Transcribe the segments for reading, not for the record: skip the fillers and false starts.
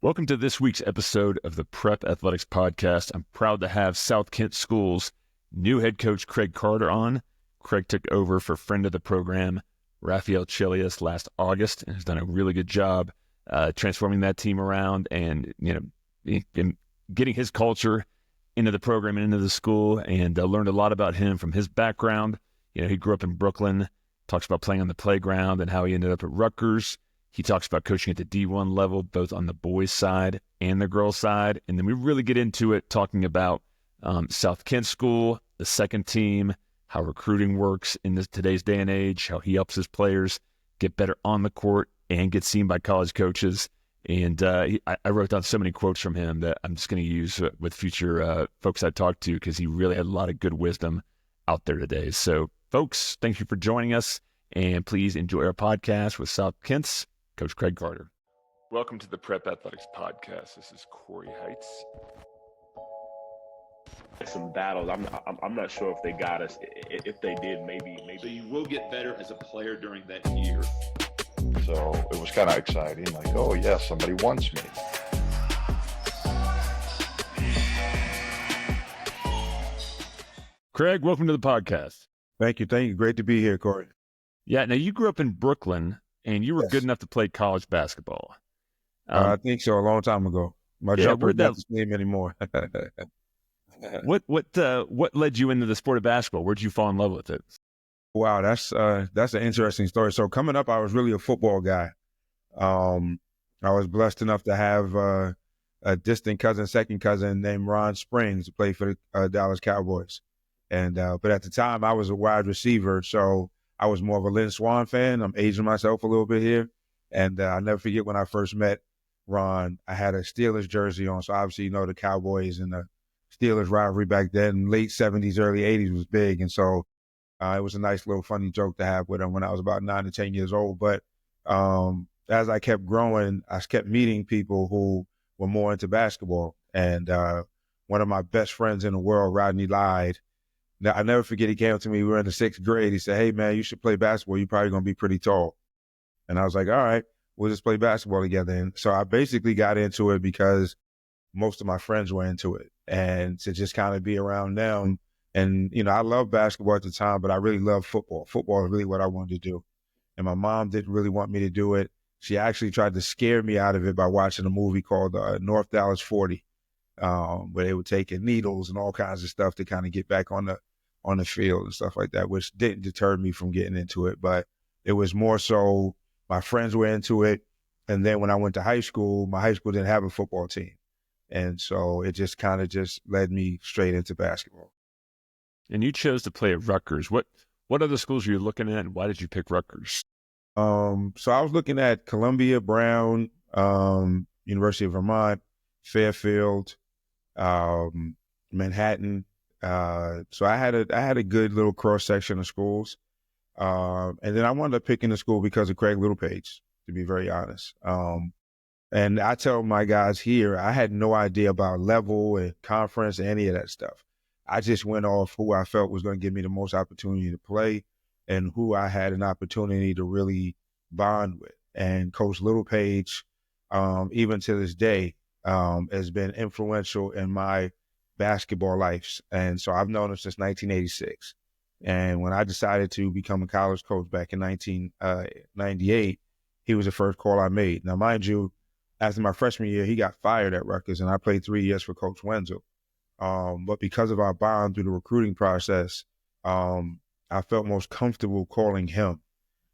Welcome to this week's episode of the Prep Athletics Podcast. I'm proud to have South Kent School's new head coach, Craig Carter, on. Craig took over for friend of the program, Raphael Chillious, last August, and has done a really good job transforming that team around and, getting his culture into the program and into the school, and learned a lot about him from his background. He grew up in Brooklyn, talks about playing on the playground and how he ended up at Rutgers. He talks about coaching at the D1 level, both on the boys' side and the girls' side. And then we really get into it talking about South Kent School, the second team, how recruiting works in today's day and age, how he helps his players get better on the court and get seen by college coaches. And I wrote down so many quotes from him that I'm just going to use with future folks I talk to, because he really had a lot of good wisdom out there today. So, folks, thank you for joining us. And please enjoy our podcast with South Kent's Coach Craig Carter. Welcome to the Prep Athletics Podcast. This is Corey Heights. Some battles. I'm not sure if they got us. If they did, maybe. So you will get better as a player during that year. So it was kind of exciting. Like, oh yeah, somebody wants me. Craig, welcome to the podcast. Thank you. Great to be here, Corey. Yeah. Now, you grew up in Brooklyn, and you were Yes. good enough to play college basketball. I think so. A long time ago. My jumper where'd not the same anymore. What led you into the sport of basketball? Where'd you fall in love with it? Wow, that's an interesting story. So coming up, I was really a football guy. I was blessed enough to have a distant cousin, second cousin named Ron Springs, who played for the Dallas Cowboys. And but at the time, I was a wide receiver, so I was more of a Lynn Swann fan. I'm aging myself a little bit here. And I'll never forget when I first met Ron, I had a Steelers jersey on. So obviously, the Cowboys and the Steelers rivalry back then, late 70s, early 80s was big. And so it was a nice little funny joke to have with him when I was about 9 to 10 years old. But as I kept growing, I kept meeting people who were more into basketball. And one of my best friends in the world, Rodney Lyde, now, I never forget, he came up to me, we were in the 6th grade. He said, "Hey, man, you should play basketball. You're probably going to be pretty tall." And I was like, all right, we'll just play basketball together. And so I basically got into it because most of my friends were into it, and to just kind of be around them. And, I loved basketball at the time, but I really loved football. Football is really what I wanted to do. And my mom didn't really want me to do it. She actually tried to scare me out of it by watching a movie called North Dallas 40, where they were taking needles and all kinds of stuff to kind of get back on the field and stuff like that, which didn't deter me from getting into it. But it was more so my friends were into it. And then when I went to high school, my high school didn't have a football team. And so it just kind of just led me straight into basketball. And you chose to play at Rutgers. What other schools were you looking at, and why did you pick Rutgers? So I was looking at Columbia, Brown, University of Vermont, Fairfield, Manhattan. So I had a good little cross section of schools. And then I wound up picking the school because of Craig Littlepage, to be very honest. And I tell my guys here, I had no idea about level and conference and any of that stuff. I just went off who I felt was going to give me the most opportunity to play and who I had an opportunity to really bond with. And Coach Littlepage, even to this day, has been influential in my basketball life. And so I've known him since 1986. And when I decided to become a college coach back in 1998, he was the first call I made. Now, mind you, after my freshman year, he got fired at Rutgers, and I played 3 years for Coach Wenzel. But because of our bond through the recruiting process, I felt most comfortable calling him.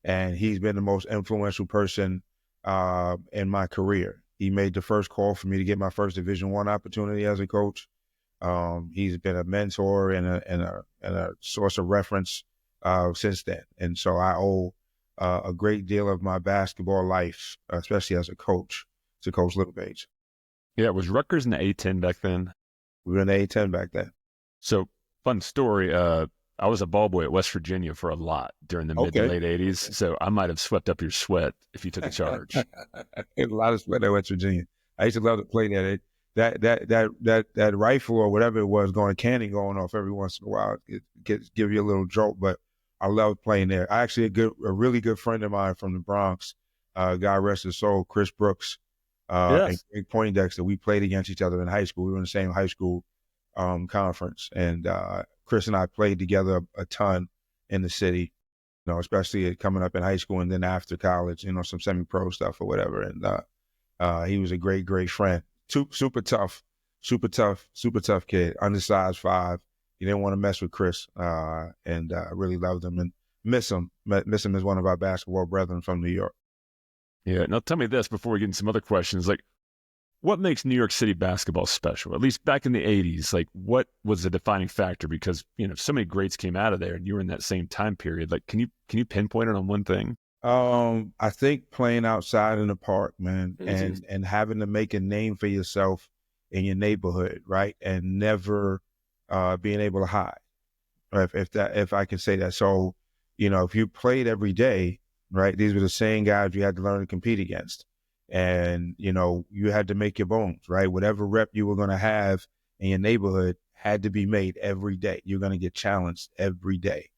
And he's been the most influential person in my career. He made the first call for me to get my first Division I opportunity as a coach. He's been a mentor and a source of reference since then. And so I owe a great deal of my basketball life, especially as a coach, to Coach Littlepage. Yeah, was Rutgers in the A-10 back then? We were in the A-10 back then. So, fun story. I was a ball boy at West Virginia for a lot during the mid to late 80s. So I might have swept up your sweat if you took a charge. A lot of sweat at West Virginia. I used to love to play there. That rifle or whatever it was, going cannon going off every once in a while, it give you a little jolt. But I loved playing there. A really good friend of mine from the Bronx, God rest his soul, Chris Brooks. and Yes. Greg Poindexter. We played against each other in high school. We were in the same high school conference, and Chris and I played together a ton in the city. Especially coming up in high school and then after college. Some semi-pro stuff or whatever. And he was a great, great friend. Super tough, super tough, super tough kid. Undersized 5. You didn't want to mess with Chris, and really loved him and miss him. Miss him as one of our basketball brethren from New York. Yeah. Now tell me this before we get into some other questions. Like, what makes New York City basketball special? At least back in the 80s, like what was the defining factor? Because, so many greats came out of there and you were in that same time period. Like, can you pinpoint it on one thing? I think playing outside in the park, man, Easy. and having to make a name for yourself in your neighborhood, right? And never being able to hide. If I can say that. So, if you played every day, right, these were the same guys you had to learn to compete against. And, you had to make your bones, right? Whatever rep you were going to have in your neighborhood had to be made every day. You're going to get challenged every day.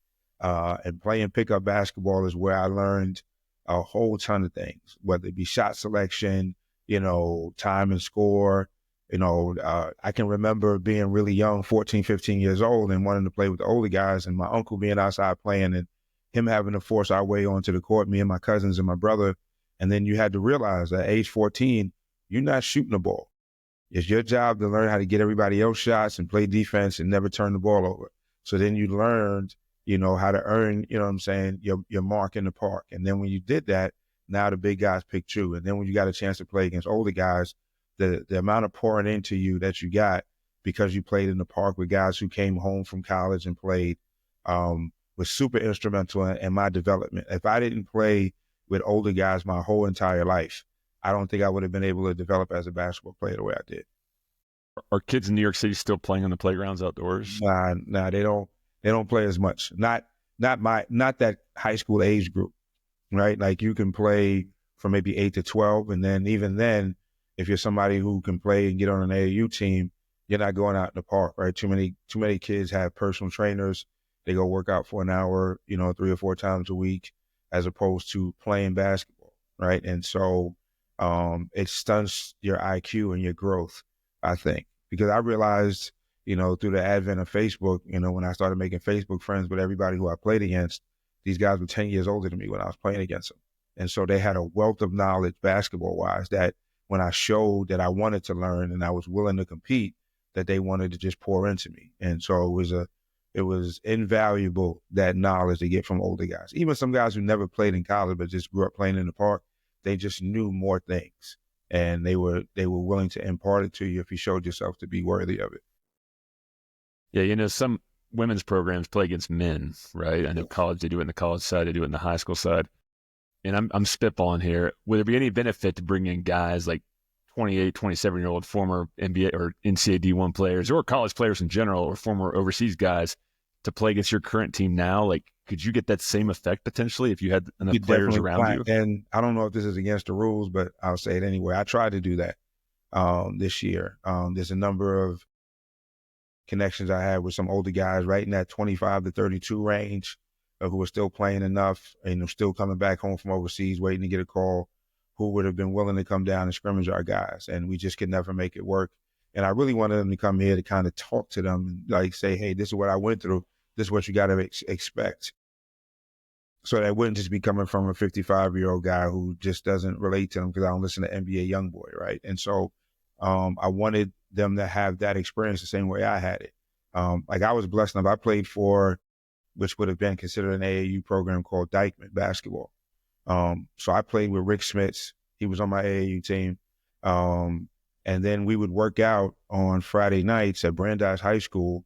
And playing pickup basketball is where I learned a whole ton of things, whether it be shot selection, time and score. I can remember being really young, 14, 15 years old, and wanting to play with the older guys, and my uncle being outside playing and him having to force our way onto the court, me and my cousins and my brother. And then you had to realize at age 14, you're not shooting the ball. It's your job to learn how to get everybody else shots and play defense and never turn the ball over. So then you learned, how to earn, your mark in the park. And then when you did that, now the big guys picked you. And then when you got a chance to play against older guys, the amount of pouring into you that you got because you played in the park with guys who came home from college and played was super instrumental in my development. If I didn't play with older guys my whole entire life, I don't think I would have been able to develop as a basketball player the way I did. Are kids in New York City still playing on the playgrounds outdoors? Nah, they don't play as much. Not that high school age group, right? Like you can play from maybe 8 to 12, and then even then, if you're somebody who can play and get on an AAU team, you're not going out in the park, right? Too many kids have personal trainers. They go work out for an hour, 3 or 4 times a week, as opposed to playing basketball, right? And so it stunts your IQ and your growth, I think, because I realized, through the advent of Facebook, when I started making Facebook friends with everybody who I played against, these guys were 10 years older than me when I was playing against them. And so they had a wealth of knowledge basketball wise that when I showed that I wanted to learn and I was willing to compete, that they wanted to just pour into me. And so it was invaluable, that knowledge to get from older guys. Even some guys who never played in college but just grew up playing in the park, they just knew more things, and they were willing to impart it to you if you showed yourself to be worthy of it. Yeah, some women's programs play against men, right? I know college, they do it in the college side, they do it in the high school side. And I'm spitballing here. Would there be any benefit to bring in guys like 28, 27-year-old former NBA or NCAA D1 players or college players in general or former overseas guys to play against your current team now? Like, could you get that same effect potentially if you had enough players around you? And I don't know if this is against the rules, but I'll say it anyway. I tried to do that this year. There's a number of connections I had with some older guys right in that 25 to 32 range who were still playing enough and still coming back home from overseas waiting to get a call, who would have been willing to come down and scrimmage our guys. And we just could never make it work. And I really wanted them to come here to kind of talk to them and like say, hey, this is what I went through. This is what you got to expect. So that wouldn't just be coming from a 55-year-old guy who just doesn't relate to them because I don't listen to NBA Youngboy, right? And so I wanted them to have that experience the same way I had it. Like I was blessed enough. I played for, which would have been considered an AAU program called Dykeman basketball. So I played with Rick Smits. He was on my AAU team. And then we would work out on Friday nights at Brandeis High School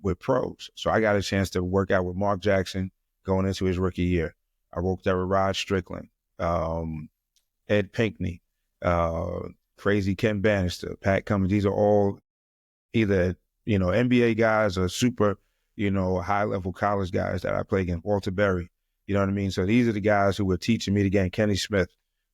with pros. So I got a chance to work out with Mark Jackson going into his rookie year. I worked there with Rod Strickland, Ed Pinkney, crazy Ken Bannister, Pat Cummins. These are all either, NBA guys or super, high-level college guys that I played against. Walter Berry, you know what I mean? So these are the guys who were teaching me the game. Kenny Smith,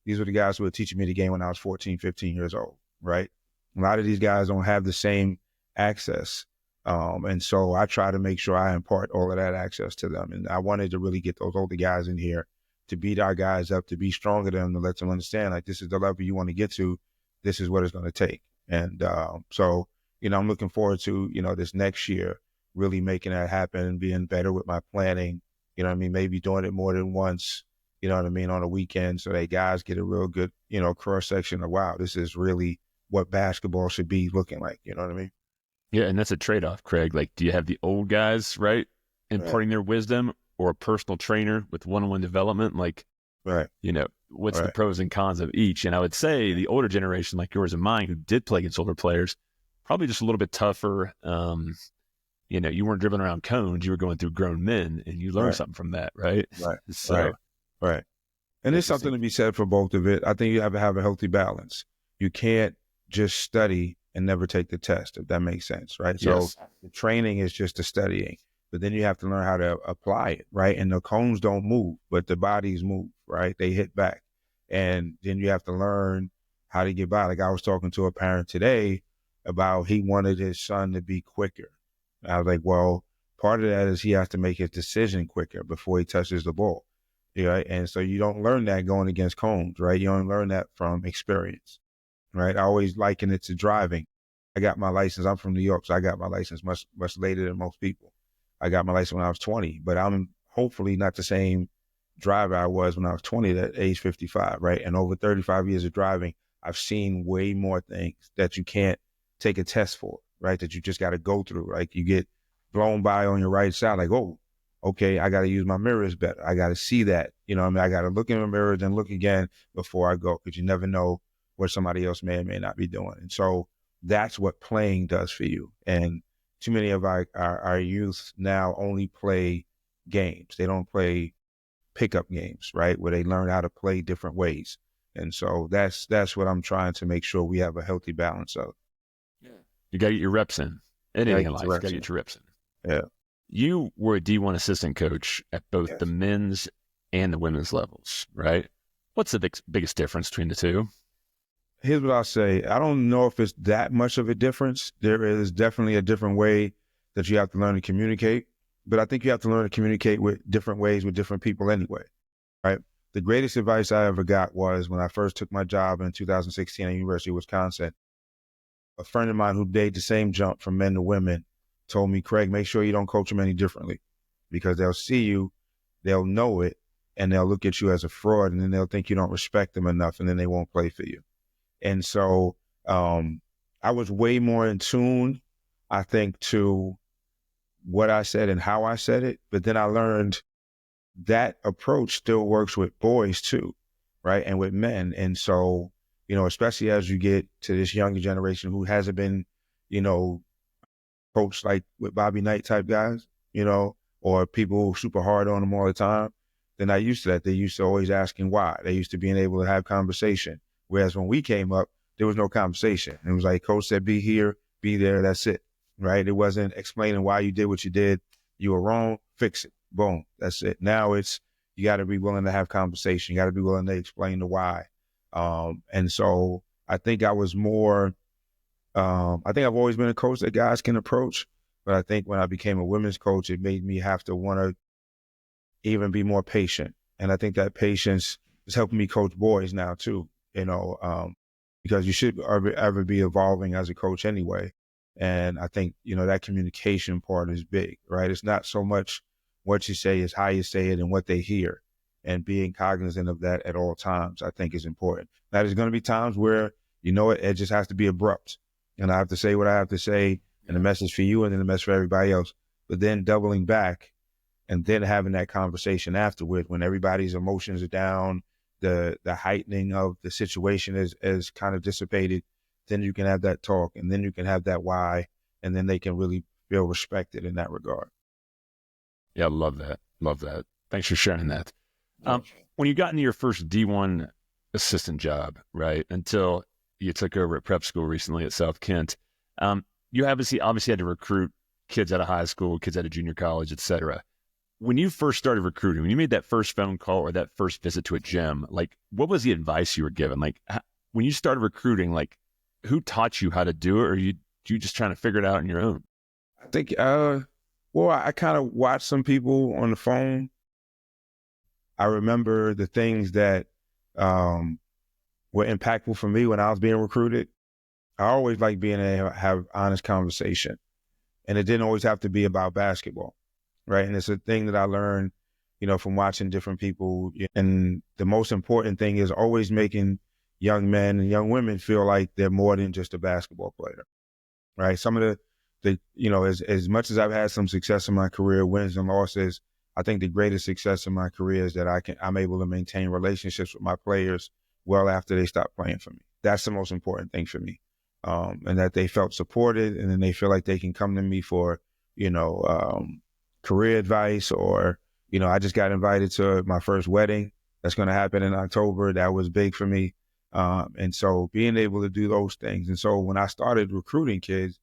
these were the guys who were teaching me the game when I was 14, 15 years old, right? A lot of these guys don't have the same access. And so I try to make sure I impart all of that access to them. And I wanted to really get those older guys in here to beat our guys up, to be stronger than them, to let them understand, like, this is the level you want to get to. This is what it's going to take. And so, I'm looking forward to, this next year, really making that happen and being better with my planning. Maybe doing it more than once, on a weekend, so that guys get a real good, cross section of, wow, this is really what basketball should be looking like. You know what I mean? Yeah, and that's a trade-off, Craig. Like, do you have the old guys, right, imparting their wisdom, or a personal trainer with one-on-one development? Like, right. What's the pros and cons of each? And I would say the older generation, like yours and mine, who did play against older players, probably just a little bit tougher. You weren't dribbling around cones. You were going through grown men, and you learned something from that, right? Right. So, right. And there's something to be said for both of it. I think you have to have a healthy balance. You can't just study and never take the test, if that makes sense, right? Yes. So the training is just the studying, but then you have to learn how to apply it, right? And the cones don't move, but the bodies move, right? They hit back. And then you have to learn how to get by. Like, I was talking to a parent today about, he wanted his son to be quicker. I was like, well, part of that is he has to make his decision quicker before he touches the ball. And so you don't learn that going against cones, right? You only learn that from experience, right? I always liken it to driving. I got my license. I'm from New York, so I got my license much later than most people. I got my license when I was 20, but I'm hopefully not the same driver I was when I was 20 at age 55, right? And over 35 years of driving, I've seen way more things that you can't take a test for, right? That you just got to go through. Like, you get blown by on your right side, like, oh, okay, I got to use my mirrors better. I got to see that. I got to look in the mirrors and look again before I go, because you never know what somebody else may or may not be doing. And so that's what playing does for you. And too many of our youth now only play games. They don't play pickup games, right? Where they learn how to play different ways. And so that's what I'm trying to make sure we have a healthy balance of. Yeah. You got to get your reps in. Anything in life, you got to get your reps in. Yeah. You were a D1 assistant coach at both the men's and the women's levels, right? What's the biggest difference between the two? Here's what I'll say. I don't know if it's that much of a difference. There is definitely a different way that you have to learn to communicate, but I think you have to learn to communicate with different ways with different people anyway, right? The greatest advice I ever got was when I first took my job in 2016 at University of Wisconsin. A friend of mine who made the same jump from men to women told me, Craig, make sure you don't coach them any differently, because they'll see you, they'll know it, and they'll look at you as a fraud, and then they'll think you don't respect them enough, and then they won't play for you. And so I was way more in tune, I think, to what I said and how I said it. But then I learned that approach still works with boys too, right? And with men. And so, especially as you get to this younger generation who hasn't been, coached like with Bobby Knight type guys, or people super hard on them all the time, they're not used to that. They're used to always asking why. They're used to being able to have conversation. Whereas when we came up, there was no conversation. It was like, coach said, be here, be there, that's it, right? It wasn't explaining why you did what you did. You were wrong, fix it, boom, that's it. Now it's, you got to be willing to have conversation. You got to be willing to explain the why. And so I think I was more, I think I've always been a coach that guys can approach, but I think when I became a women's coach, it made me have to want to even be more patient. And I think that patience is helping me coach boys now too. Because you should ever be evolving as a coach anyway. And I think, that communication part is big, right? It's not so much what you say, it's how you say it and what they hear. And being cognizant of that at all times, I think, is important. Now, there's going to be times where, it just has to be abrupt. And I have to say what I have to say, and the message for you and then the message for everybody else. But then doubling back and then having that conversation afterward when everybody's emotions are down, the heightening of the situation is kind of dissipated, then you can have that talk, and then you can have that why, and then they can really feel respected in that regard. Yeah, love that. Love that. Thanks for sharing that. When you got into your first D1 assistant job, right, until you took over at prep school recently at South Kent, you obviously had to recruit kids out of high school, kids out of junior college, et cetera. When you first started recruiting, when you made that first phone call or that first visit to a gym, like, what was the advice you were given? Like, when you started recruiting, like, who taught you how to do it, or you just trying to figure it out on your own? I think, I kind of watched some people on the phone, I remember the things that were impactful for me when I was being recruited. I always liked being able to have honest conversation. And it didn't always have to be about basketball, right? And it's a thing that I learned, from watching different people. And the most important thing is always making young men and young women feel like they're more than just a basketball player, right? Some of as much as I've had some success in my career, wins and losses, I think the greatest success in my career is that I'm able to maintain relationships with my players well after they stop playing for me. That's the most important thing for me. And that they felt supported, and then they feel like they can come to me for, career advice, or, I just got invited to my first wedding that's going to happen in October. That was big for me. And so being able to do those things. And so when I started recruiting kids,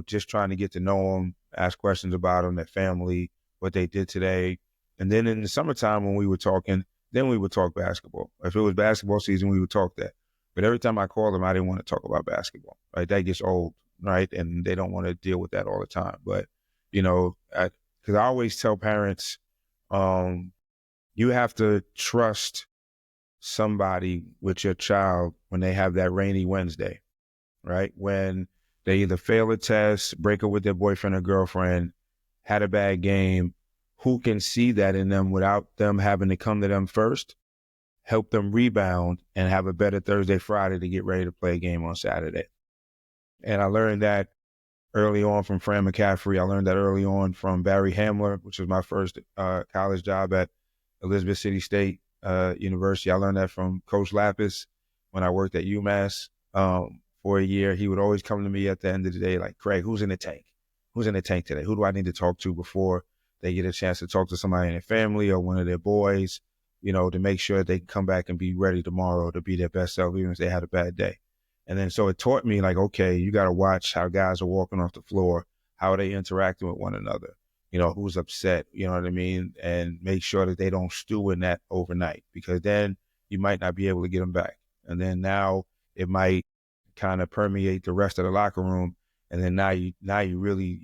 just trying to get to know them, ask questions about them, their family, what they did today. And then in the summertime when we were talking, then we would talk basketball. If it was basketball season, we would talk that. But every time I called them, I didn't want to talk about basketball, right? That gets old, right? And they don't want to deal with that all the time. But, because I always tell parents, you have to trust somebody with your child when they have that rainy Wednesday, right? When they either fail a test, break up with their boyfriend or girlfriend, had a bad game, who can see that in them without them having to come to them first, help them rebound, and have a better Thursday, Friday to get ready to play a game on Saturday. And I learned that early on from Fran McCaffrey. I learned that early on from Barry Hamler, which was my first college job at Elizabeth City State University. I learned that from Coach Lapis when I worked at UMass for a year. He would always come to me at the end of the day like, Craig, who's in the tank? Who's in the tank today? Who do I need to talk to before they get a chance to talk to somebody in their family or one of their boys, to make sure they can come back and be ready tomorrow to be their best self, even if they had a bad day. And then so it taught me like, okay, you got to watch how guys are walking off the floor, how are they interacting with one another, who's upset, you know what I mean? And make sure that they don't stew in that overnight, because then you might not be able to get them back. And then now it might kind of permeate the rest of the locker room. And then now you really,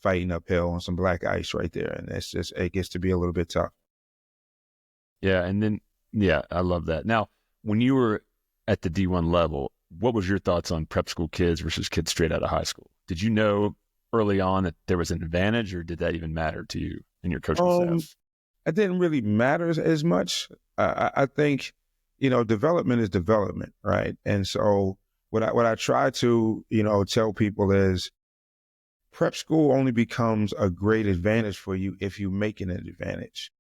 fighting uphill on some black ice right there. And it gets to be a little bit tough. Yeah. And then, yeah, I love that. Now, when you were at the D1 level, what was your thoughts on prep school kids versus kids straight out of high school? Did you know early on that there was an advantage, or did that even matter to you and your coaching staff? It didn't really matter as much. I think, development is development, right? And so what I try to, tell people is prep school only becomes a great advantage for you if you make it an advantage.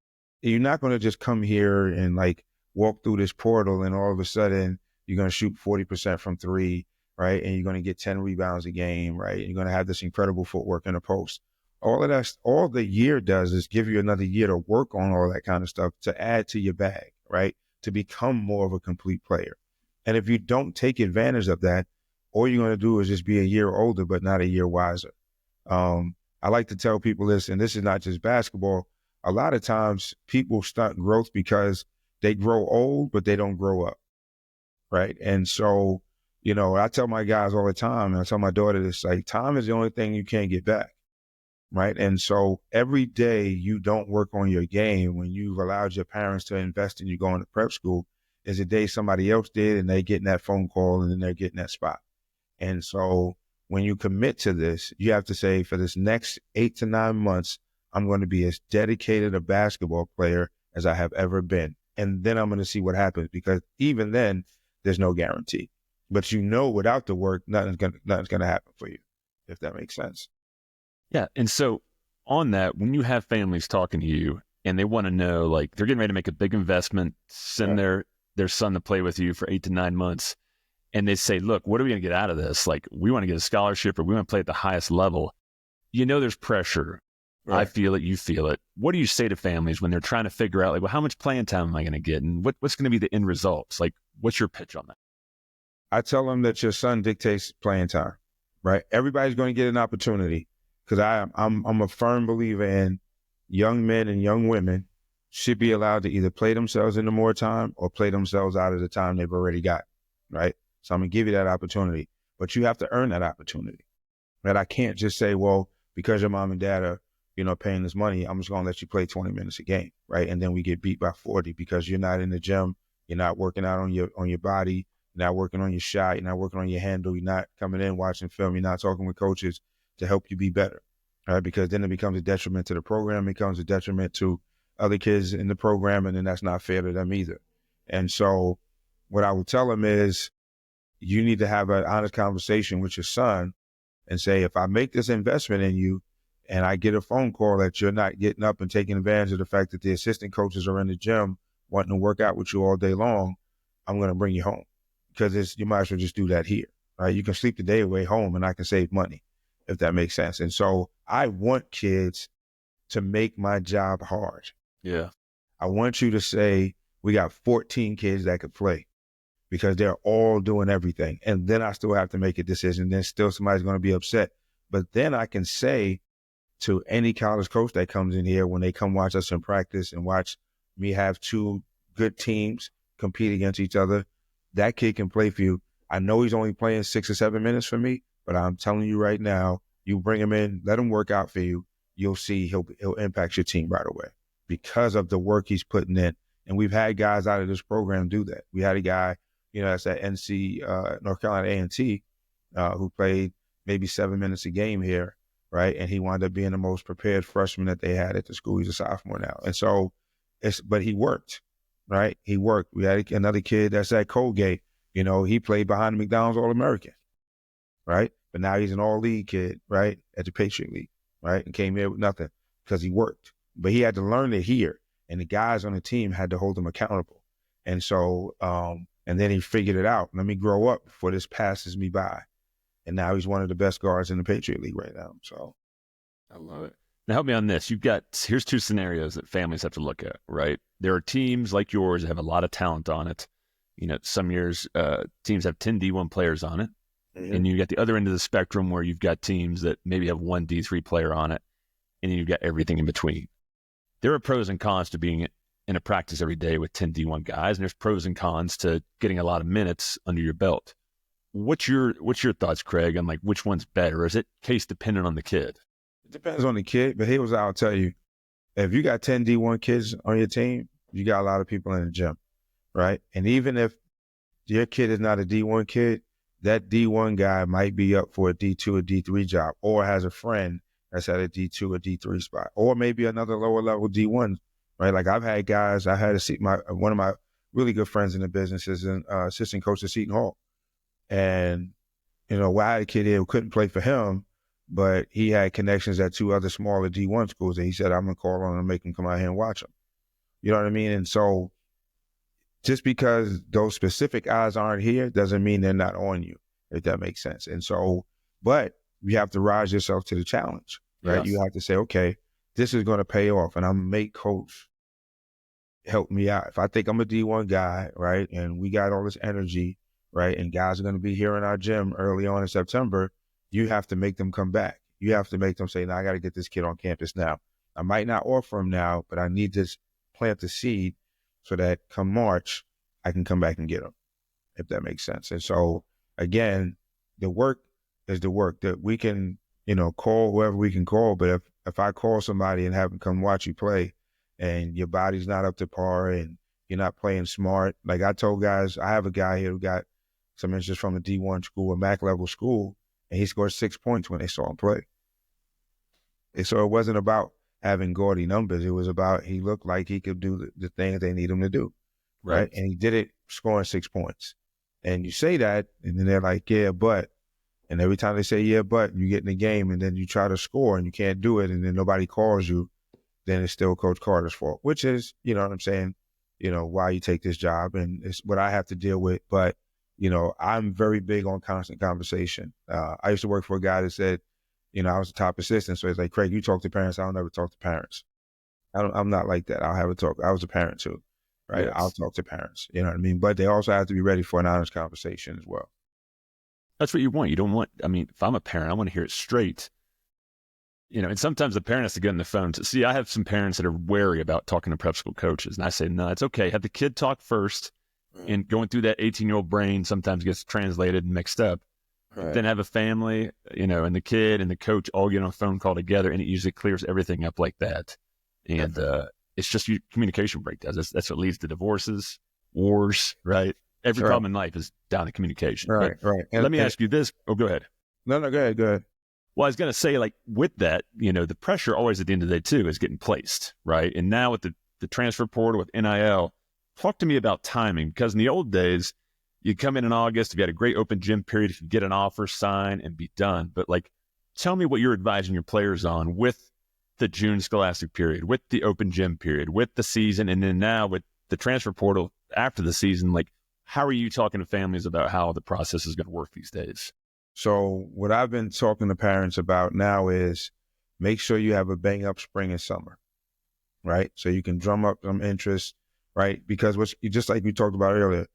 You're not going to just come here and like walk through this portal and all of a sudden you're going to shoot 40% from three, right? And you're going to get 10 rebounds a game, right? And you're going to have this incredible footwork in the post. All of that, all the year does is give you another year to work on all that kind of stuff to add to your bag, right? To become more of a complete player. And if you don't take advantage of that, all you're going to do is just be a year older, but not a year wiser. I like to tell people this, and this is not just basketball. A lot of times people stunt growth because they grow old, but they don't grow up, right? And so, I tell my guys all the time, and I tell my daughter this, like, time is the only thing you can't get back, right? And so every day you don't work on your game when you've allowed your parents to invest in you going to prep school is a day somebody else did, and they getting that phone call, and then they're getting that spot. And so when you commit to this, you have to say, for this next 8 to 9 months, I'm going to be as dedicated a basketball player as I have ever been. And then I'm going to see what happens, because even then, there's no guarantee. But without the work, nothing's going to happen for you, if that makes sense. Yeah. And so on that, when you have families talking to you and they want to know, like, they're getting ready to make a big investment, send their son to play with you for 8 to 9 months, and they say, look, what are we going to get out of this? Like, we want to get a scholarship, or we want to play at the highest level. There's pressure. Right. I feel it. You feel it. What do you say to families when they're trying to figure out, like, well, how much playing time am I going to get? And what's going to be the end results? Like, what's your pitch on that? I tell them that your son dictates playing time, right? Everybody's going to get an opportunity, because I'm a firm believer in young men and young women should be allowed to either play themselves into more time or play themselves out of the time they've already got, right? So I'm going to give you that opportunity, but you have to earn that opportunity, right? I can't just say, well, because your mom and dad are paying this money. I'm just going to let you play 20 minutes a game, right? And then we get beat by 40 because you're not in the gym. You're not working out on your body. You're not working on your shot. You're not working on your handle. You're not coming in watching film. You're not talking with coaches to help you be better, right? Because then it becomes a detriment to the program. It becomes a detriment to other kids in the program, and then that's not fair to them either. And so what I would tell them is you need to have an honest conversation with your son and say, if I make this investment in you and I get a phone call that you're not getting up and taking advantage of the fact that the assistant coaches are in the gym wanting to work out with you all day long, I'm going to bring you home, because you might as well just do that here, right? You can sleep the day away home and I can save money, if that makes sense. And so I want kids to make my job hard. Yeah. I want you to say, we got 14 kids that could play, because they're all doing everything. And then I still have to make a decision. Then still somebody's going to be upset. But then I can say to any college coach that comes in here, when they come watch us in practice and watch me have two good teams compete against each other, that kid can play for you. I know he's only playing 6 or 7 minutes for me, but I'm telling you right now, you bring him in, let him work out for you. You'll see he'll impact your team right away because of the work he's putting in. And we've had guys out of this program do that. We had a guy, that's at North Carolina A&T, who played maybe 7 minutes a game here, right? And he wound up being the most prepared freshman that they had at the school. He's a sophomore now. And so, but he worked, right? He worked. We had another kid that's at Colgate. He played behind the McDonald's All-American, right? But now he's an all-league kid, right, at the Patriot League, right? And came here with nothing because he worked. But he had to learn it here. And the guys on the team had to hold him accountable. And so, and then he figured it out. Let me grow up before this passes me by. And now he's one of the best guards in the Patriot League right now. So I love it. Now help me on this. Here's two scenarios that families have to look at, right? There are teams like yours that have a lot of talent on it. Some years teams have 10 D1 players on it. Mm-hmm. And you got the other end of the spectrum where you've got teams that maybe have one D3 player on it, and then you've got everything in between. There are pros and cons to being in a practice every day with 10 D1 guys, and there's pros and cons to getting a lot of minutes under your belt. What's your thoughts, Craig, on which one's better? Or is it case dependent on the kid? It depends on the kid, but here's what I'll tell you. If you got 10 D1 kids on your team, you got a lot of people in the gym, right? And even if your kid is not a D1 kid, that D1 guy might be up for a D2 or D3 job, or has a friend that's at a D2 or D3 spot, or maybe another lower level D1, right? Like I've had guys, I had to see one of my really good friends in the business is an assistant coach at Seton Hall. And, I had a kid here who couldn't play for him, but he had connections at two other smaller D1 schools. And he said, I'm going to call on him and make him come out here and watch him. You know what I mean? And so just because those specific eyes aren't here doesn't mean they're not on you, if that makes sense. And so, but you have to rise yourself to the challenge, right? Yes. You have to say, okay, this is going to pay off, and I'm going to make coach help me out. If I think I'm a D1 guy, right, and we got all this energy, right, and guys are going to be here in our gym early on in September, you have to make them come back. You have to make them say, I got to get this kid on campus now. I might not offer him now, but I need to plant the seed so that come March, I can come back and get him, if that makes sense. And so, again, the work is the work that we can, call whoever we can call. But if I call somebody and have them come watch you play and your body's not up to par and you're not playing smart, like I told guys, I have a guy here who got some interest from a D1 school, a MAC level school, and he scored 6 points when they saw him play. And so it wasn't about having gaudy numbers. It was about he looked like he could do the things they need him to do, right? And he did it scoring 6 points. And you say that, and then they're like, yeah, but. And every time they say, yeah, but, you get in the game, and then you try to score, and you can't do it, and then nobody calls you, then it's still Coach Carter's fault, which is, you know what I'm saying, why you take this job, and it's what I have to deal with. But, I'm very big on constant conversation. I used to work for a guy that said, I was the top assistant, so he's like, Craig, you talk to parents, I'll never talk to parents. I'm not like that. I'll have a talk. I was a parent too, right? Yes. I'll talk to parents, you know what I mean? But they also have to be ready for an honest conversation as well. That's what you want. You don't want, if I'm a parent, I want to hear it straight. And sometimes the parent has to get on the phone to see. I have some parents that are wary about talking to prep school coaches, and I say, no, it's okay. Have the kid talk first, and going through that 18-year-old brain sometimes gets translated and mixed up. Right. Then have a family, and the kid and the coach all get on a phone call together, and it usually clears everything up like that. And it's just communication breakdowns. That's what leads to divorces, wars, right? Every Right. problem in life is down to communication. Right. Right. And, let me ask you this. Oh, go ahead. No, go ahead. Go ahead. Well, I was going to say, like, with that, the pressure always at the end of the day, too, is getting placed, right? And now with the transfer portal, with NIL, talk to me about timing, because in the old days, you come in August, if you had a great open gym period, if you get an offer, sign, and be done. But, like, tell me what you're advising your players on with the June scholastic period, with the open gym period, with the season, and then now with the transfer portal after the season. Like, how are you talking to families about how the process is going to work these days? So what I've been talking to parents about now is make sure you have a bang-up spring and summer, right? So you can drum up some interest, right? Because just like we talked about earlier,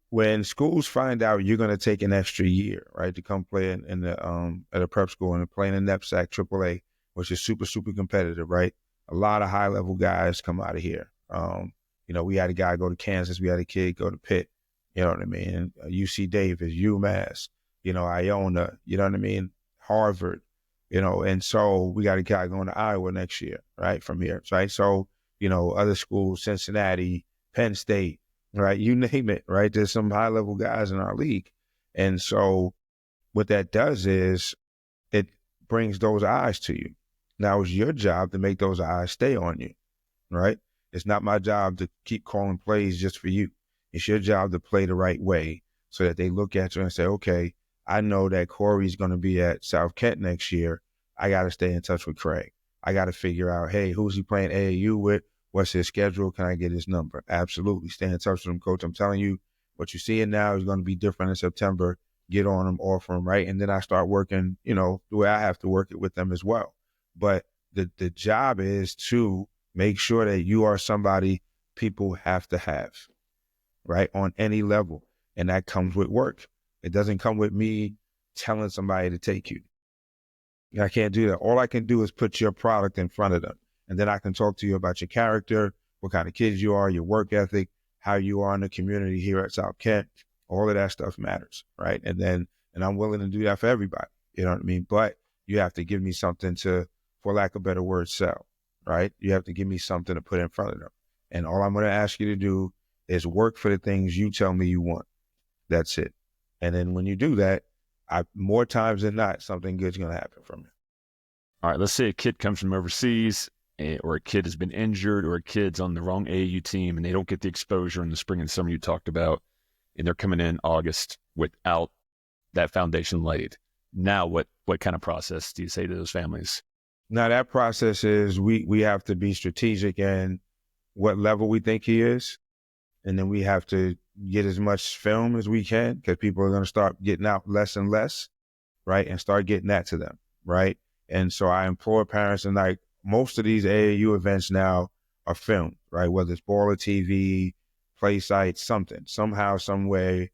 when schools find out you're going to take an extra year, right, to come play in the at a prep school and play in the NEPSAC AAA, which is super, super competitive, right? A lot of high-level guys come out of here. We had a guy go to Kansas. We had a kid go to Pitt. You know what I mean? UC Davis, UMass, Iona, you know what I mean? Harvard, and so we got a guy going to Iowa next year, right, from here, right? So, other schools, Cincinnati, Penn State, right? You name it, right? There's some high-level guys in our league. And so what that does is it brings those eyes to you. Now it's your job to make those eyes stay on you, right? It's not my job to keep calling plays just for you. It's your job to play the right way so that they look at you and say, okay, I know that Corey's going to be at South Kent next year. I got to stay in touch with Craig. I got to figure out, hey, who's he playing AAU with? What's his schedule? Can I get his number? Absolutely. Stay in touch with him, coach. I'm telling you, what you're seeing now is going to be different in September. Get on him, offer him, right? And then I start working, the way I have to work it with them as well. But the job is to make sure that you are somebody people have to have, right, on any level. And that comes with work. It doesn't come with me telling somebody to take you. I can't do that. All I can do is put your product in front of them. And then I can talk to you about your character, what kind of kids you are, your work ethic, how you are in the community here at South Kent. All of that stuff matters, right? And I'm willing to do that for everybody. You know what I mean? But you have to give me something to, for lack of a better word, sell, right? You have to give me something to put in front of them. And all I'm going to ask you to do is work for the things you tell me you want. That's it. And then when you do that, more times than not, something good's going to happen from it. All right, let's say a kid comes from overseas, or a kid has been injured, or a kid's on the wrong AAU team and they don't get the exposure in the spring and summer you talked about, and they're coming in August without that foundation laid. Now, what kind of process do you say to those families? Now, that process is we have to be strategic in what level we think he is, and then we have to get as much film as we can, because people are going to start getting out less and less, right, and start getting that to them, right? And so I implore parents, and like most of these AAU events now are filmed, right, whether it's Baller TV, Play Sites, something, somehow, some way,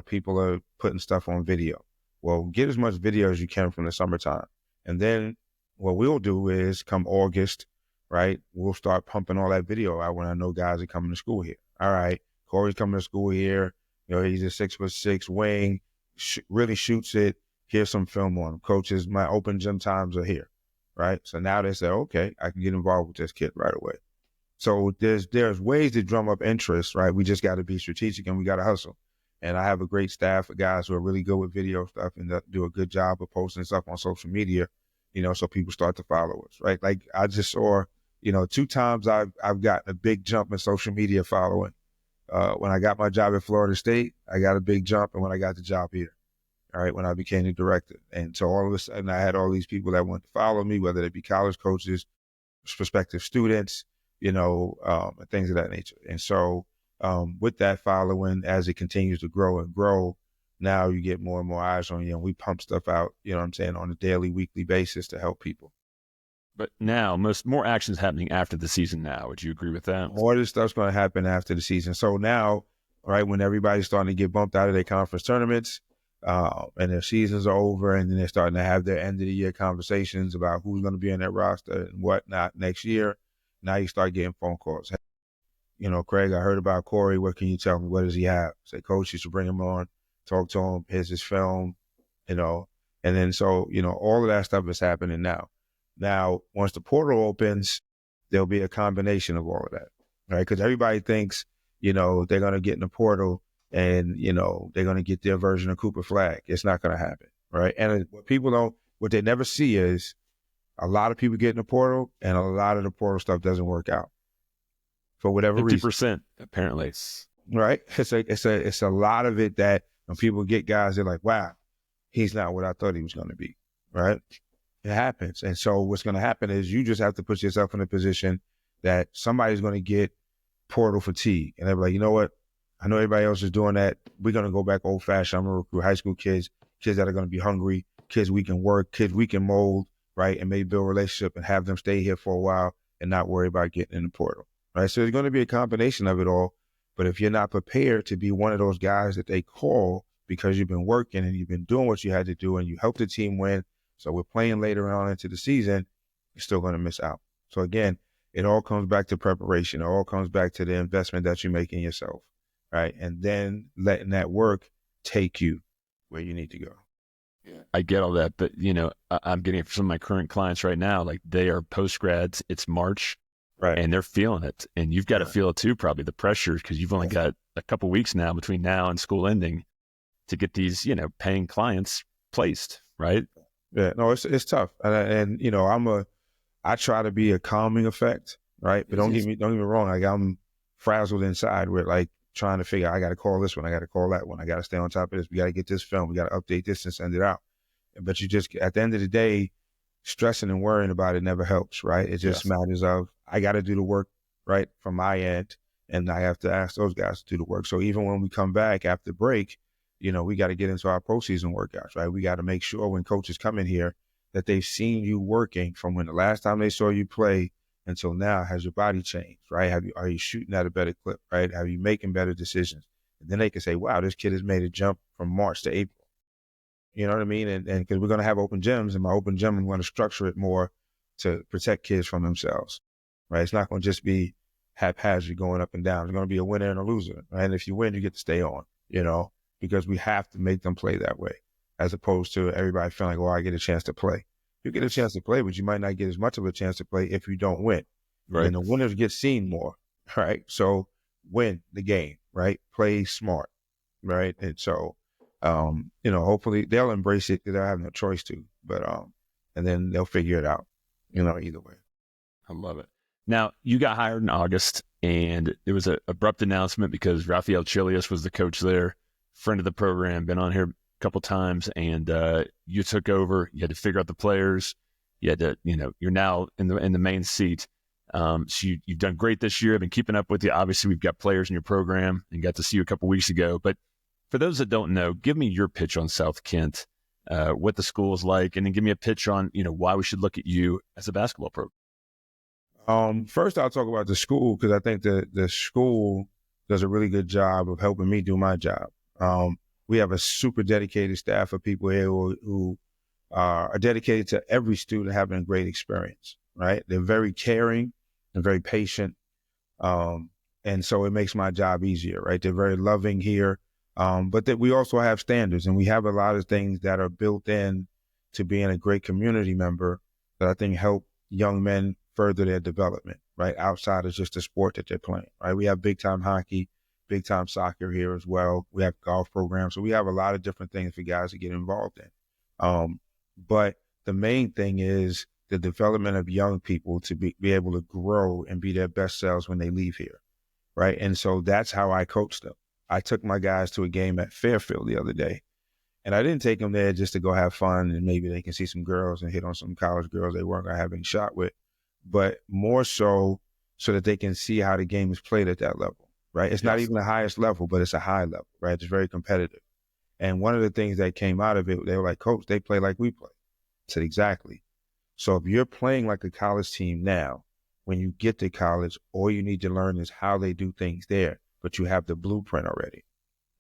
people are putting stuff on video. Well, get as much video as you can from the summertime. And then what we'll do is come August, right, we'll start pumping all that video out when I know guys are coming to school here. All right, Corey's coming to school here. He's a 6'6" wing, really shoots it. Here's some film on him. Coaches, my open gym times are here, right? So now they say, okay, I can get involved with this kid right away. So there's ways to drum up interest, right? We just got to be strategic and we got to hustle. And I have a great staff of guys who are really good with video stuff and do a good job of posting stuff on social media, so people start to follow us, right? Like I just saw, 2 times I've gotten a big jump in social media following. When I got my job at Florida State, I got a big jump, and when I got the job here, all right, when I became the director. And so all of a sudden I had all these people that wanted to follow me, whether they be college coaches, prospective students, and things of that nature. And so with that following, as it continues to grow and grow, now you get more and more eyes on you, and we pump stuff out, on a daily, weekly basis to help people. But now, more action's happening after the season now. Would you agree with that? More of this stuff's going to happen after the season. So now, right, when everybody's starting to get bumped out of their conference tournaments, and their seasons are over, and then they're starting to have their end of the year conversations about who's going to be in their roster and whatnot next year. Now you start getting phone calls. Hey, Craig, I heard about Corey. What can you tell me? What does he have? Say, Coach, you should bring him on, talk to him. Here's his film. And then so, all of that stuff is happening now. Now, once the portal opens, there'll be a combination of all of that, right? Because everybody thinks, they're going to get in the portal and, they're going to get their version of Cooper Flag. It's not going to happen, right? And what they never see is a lot of people get in the portal and a lot of the portal stuff doesn't work out for whatever 50%, reason. apparently. Right? It's a lot of it that when people get guys, they're like, wow, he's not what I thought he was going to be, right? It happens. And so what's going to happen is you just have to put yourself in a position that somebody's going to get portal fatigue. And they're like, you know what? I know everybody else is doing that. We're going to go back old fashioned. I'm going to recruit high school kids that are going to be hungry, kids we can work, kids we can mold, right? And maybe build a relationship and have them stay here for a while and not worry about getting in the portal, right? So there's going to be a combination of it all. But if you're not prepared to be one of those guys that they call because you've been working and you've been doing what you had to do and you helped the team win, so we're playing later on into the season, you're still going to miss out. So again, it all comes back to preparation. It all comes back to the investment that you make in yourself, right? And then letting that work take you where you need to go. Yeah. I get all that, but I'm getting it from some of my current clients right now. Like they are post-grads. It's March, right? And they're feeling it, and you've got to feel it too, probably the pressure, because you've only got a couple weeks now between now and school ending to get these, paying clients placed, right? Yeah, no, it's tough, and I try to be a calming effect, right? But don't get me wrong, like I'm frazzled inside with like trying to figure out, I got to call this one, I got to call that one, I got to stay on top of this, we got to get this film, we got to update this and send it out. But you just, at the end of the day, stressing and worrying about it never helps, right? It just matters of, I got to do the work, right, from my end, and I have to ask those guys to do the work. So even when we come back after break, we got to get into our postseason workouts, right? We got to make sure when coaches come in here that they've seen you working from when the last time they saw you play until now. Has your body changed, right? Are you shooting at a better clip, right? Are you making better decisions? And then they can say, wow, this kid has made a jump from March to April. You know what I mean? And because we're going to have open gyms, and my open gym, I'm going to structure it more to protect kids from themselves, right? It's not going to just be haphazard going up and down. It's going to be a winner and a loser, right? And if you win, you get to stay on, because we have to make them play that way, as opposed to everybody feeling like, I get a chance to play. You get a chance to play, but you might not get as much of a chance to play if you don't win. Right. And the winners get seen more, right? So win the game, right? Play smart, right? And so, hopefully they'll embrace it because they'll have no choice to, but, and then they'll figure it out, either way. I love it. Now, you got hired in August, and it was an abrupt announcement because Raphael Chillious was the coach there, friend of the program, been on here a couple times, and you took over. You had to figure out the players. You had to, you're now in the main seat. So you've done great this year. I've been keeping up with you. Obviously, we've got players in your program and got to see you a couple weeks ago. But for those that don't know, give me your pitch on South Kent, what the school is like, and then give me a pitch on, why we should look at you as a basketball program. First, I'll talk about the school because I think the school does a really good job of helping me do my job. We have a super dedicated staff of people here who are dedicated to every student having a great experience, right? They're very caring and very patient. And so it makes my job easier, right? They're very loving here. But that we also have standards, and we have a lot of things that are built in to being a great community member that I think help young men further their development, right? Outside of just the sport that they're playing, right? We have big time hockey, big time soccer here as well. We have golf programs. So we have a lot of different things for guys to get involved in. But the main thing is the development of young people to be able to grow and be their best selves when they leave here, right? And so that's how I coach them. I took my guys to a game at Fairfield the other day, and I didn't take them there just to go have fun and maybe they can see some girls and hit on some college girls they weren't going to have any shot with, but more so that they can see how the game is played at that level, right? It's not even the highest level, but it's a high level, right? It's very competitive. And one of the things that came out of it, they were like, Coach, they play like we play. I said, exactly. So if you're playing like a college team now, when you get to college, all you need to learn is how they do things there, but you have the blueprint already,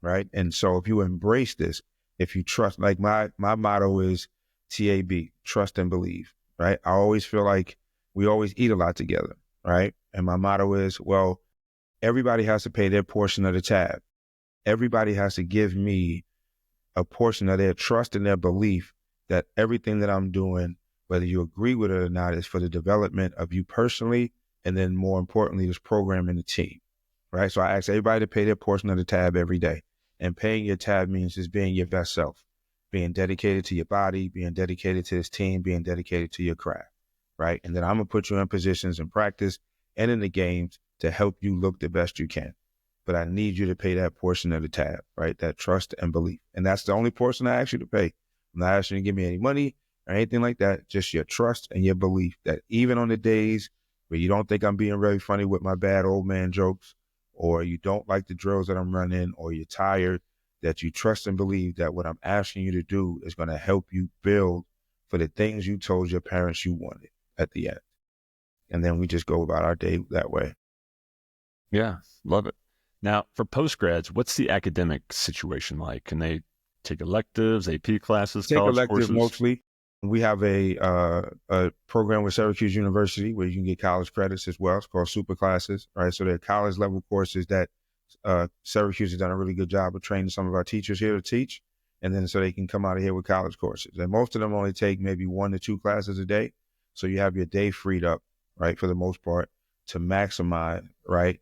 right? And so if you embrace this, if you trust, like my motto is TAB, trust and believe, right? I always feel like we always eat a lot together, right? And my motto is, well, everybody has to pay their portion of the tab. Everybody has to give me a portion of their trust and their belief that everything that I'm doing, whether you agree with it or not, is for the development of you personally, and then more importantly, this program and the team, right? So I ask everybody to pay their portion of the tab every day. And paying your tab means just being your best self, being dedicated to your body, being dedicated to this team, being dedicated to your craft, right? And then I'm going to put you in positions in practice and in the games to help you look the best you can. But I need you to pay that portion of the tab, right? That trust and belief. And that's the only portion I ask you to pay. I'm not asking you to give me any money or anything like that, just your trust and your belief that even on the days where you don't think I'm being really funny with my bad old man jokes, or you don't like the drills that I'm running, or you're tired, that you trust and believe that what I'm asking you to do is going to help you build for the things you told your parents you wanted at the end. And then we just go about our day that way. Yeah, love it. Now, for postgrads, what's the academic situation like? Can they take electives, AP classes, Take college electives courses? mostly. We have a program with Syracuse University where you can get college credits as well. It's called super classes, right? So they're college level courses that Syracuse has done a really good job of training some of our teachers here to teach. And then so they can come out of here with college courses. And most of them only take maybe 1 to 2 classes a day. So you have your day freed up, right, for the most part, to maximize, right,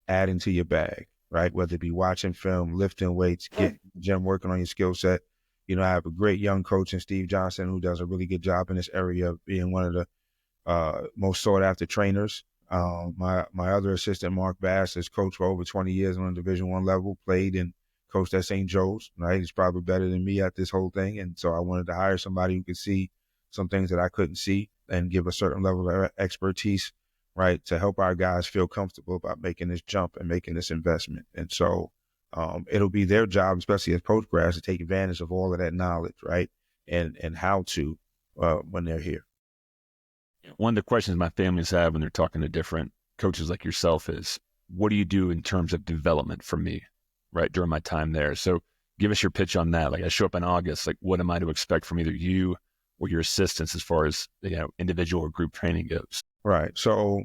adding to your bag, right? Whether it be watching film, lifting weights, getting gym, working on your skill set. You know, I have a great young coach in Steve Johnson who does a really good job in this area of being one of the most sought after trainers. My other assistant, Mark Bass, has coached for over 20 years on a Division I level, played and coached at St. Joe's, right? He's probably better than me at this whole thing. And so I wanted to hire somebody who could see some things that I couldn't see and give a certain level of expertise, right, to help our guys feel comfortable about making this jump and making this investment. And so it'll be their job, especially as postgrads, to take advantage of all of that knowledge, right, and how to when they're here. One of the questions my families have when they're talking to different coaches like yourself is, what do you do in terms of development for me, right, during my time there? So give us your pitch on that. Like, I show up in August, like, what am I to expect from either you or your assistants as far as, you know, individual or group training goes? Right. So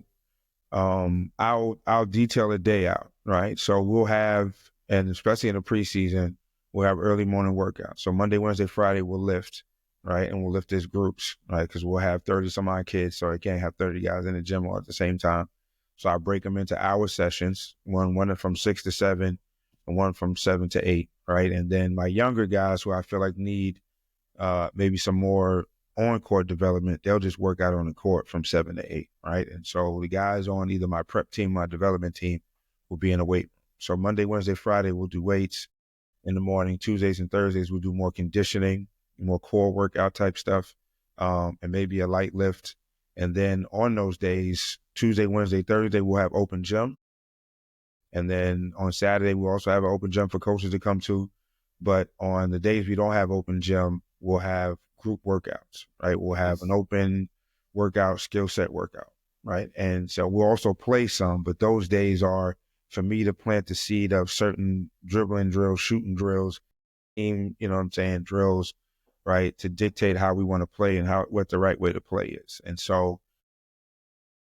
I'll detail a day out, right? So we'll have, and especially in the preseason, we'll have early morning workouts. So Monday, Wednesday, Friday, we'll lift, right? And we'll lift as groups, right? Because we'll have 30 some odd kids, so I can't have 30 guys in the gym all at the same time. So I break them into hour sessions, one from 6 to 7 and one from 7 to 8, right? And then my younger guys who I feel like need maybe some more on-court development, they'll just work out on the court from 7 to 8, right? And so the guys on either my prep team, my development team, will be in a weight room. So Monday, Wednesday, Friday, we'll do weights in the morning. Tuesdays and Thursdays, we'll do more conditioning, more core workout type stuff, and maybe a light lift. And then on those days, Tuesday, Wednesday, Thursday, we'll have open gym. And then on Saturday, we'll also have an open gym for coaches to come to. But on the days we don't have open gym, we'll have group workouts, right? We'll have an open workout, skill set workout, right? And so we'll also play some, but those days are for me to plant the seed of certain dribbling drills, shooting drills, you know what I'm saying, drills, right? To dictate how we want to play and what the right way to play is. And so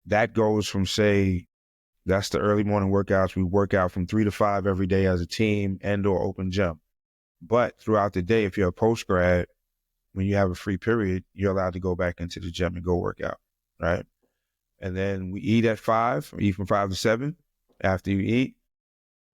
that goes from, say, that's the early morning workouts. We work out from 3 to 5 every day as a team and or open gym. But throughout the day, if you're a post-grad, when you have a free period, you're allowed to go back into the gym and go work out, right? And then we eat at 5, we eat from 5 to 7. After you eat,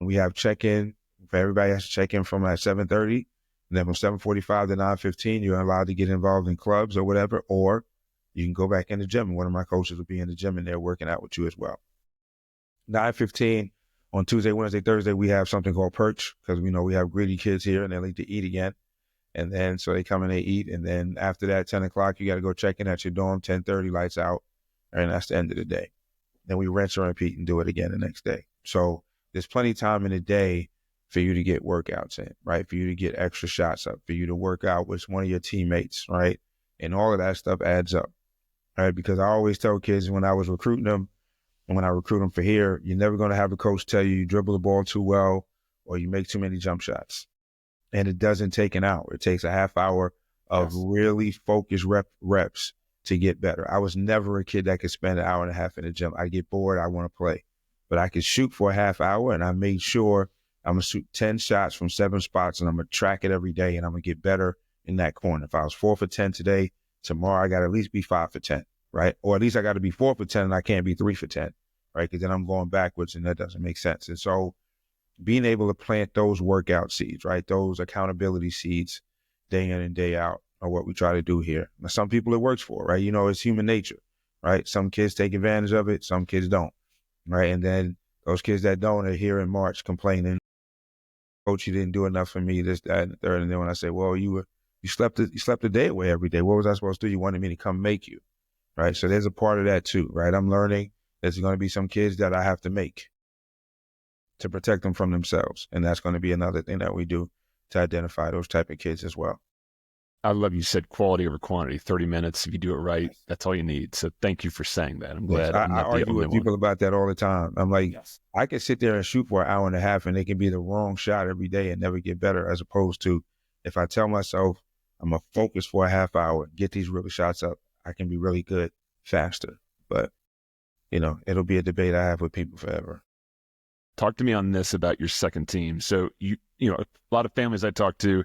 we have check-in. Everybody has to check in from at 7:30. And then from 7:45 to 9:15, you're allowed to get involved in clubs or whatever, or you can go back in the gym. And one of my coaches will be in the gym and they're working out with you as well. 9:15 on Tuesday, Wednesday, Thursday, we have something called perch because we know we have greedy kids here and they like to eat again. And then so they come and they eat. And then after that, 10 o'clock, you got to go check in at your dorm, 10:30, lights out. And that's the end of the day. Then we rinse and repeat and do it again the next day. So there's plenty of time in the day for you to get workouts in, right? For you to get extra shots up, for you to work out with one of your teammates, right? And all of that stuff adds up, right? Because I always tell kids when I was recruiting them, and when I recruit them for here, you're never going to have a coach tell you dribble the ball too well or you make too many jump shots. And it doesn't take an hour. It takes a half hour of really focused reps to get better. I was never a kid that could spend an hour and a half in the gym. I get bored. I want to play. But I could shoot for a half hour, and I made sure I'm going to shoot 10 shots from 7 spots, and I'm going to track it every day, and I'm going to get better in that corner. If I was 4 for 10 today, tomorrow I got to at least be 5 for 10, right? Or at least I got to be 4 for 10 and I can't be 3 for 10, right? Because then I'm going backwards and that doesn't make sense. And so being able to plant those workout seeds, right? Those accountability seeds day in and day out are what we try to do here. Now, some people it works for, right? You know, it's human nature, right? Some kids take advantage of it. Some kids don't, right? And then those kids that don't are here in March complaining, coach, you didn't do enough for me, this, that, and the third. And then when I say, well, you slept a day away every day. What was I supposed to do? You wanted me to come make you, right? So there's a part of that too, right? I'm learning there's going to be some kids that I have to make to protect them from themselves. And that's going to be another thing that we do to identify those type of kids as well. I love you said quality over quantity. 30 minutes, if you do it right, that's all you need. So thank you for saying that. I'm glad. Yes, I argue with people about that all the time. I'm like, yes. I can sit there and shoot for an hour and a half and it can be the wrong shot every day and never get better, as opposed to if I tell myself I'm going to focus for a half hour, get these really shots up, I can be really good faster. But, you know, it'll be a debate I have with people forever. Talk to me on this about your second team. So, you know, a lot of families I talk to,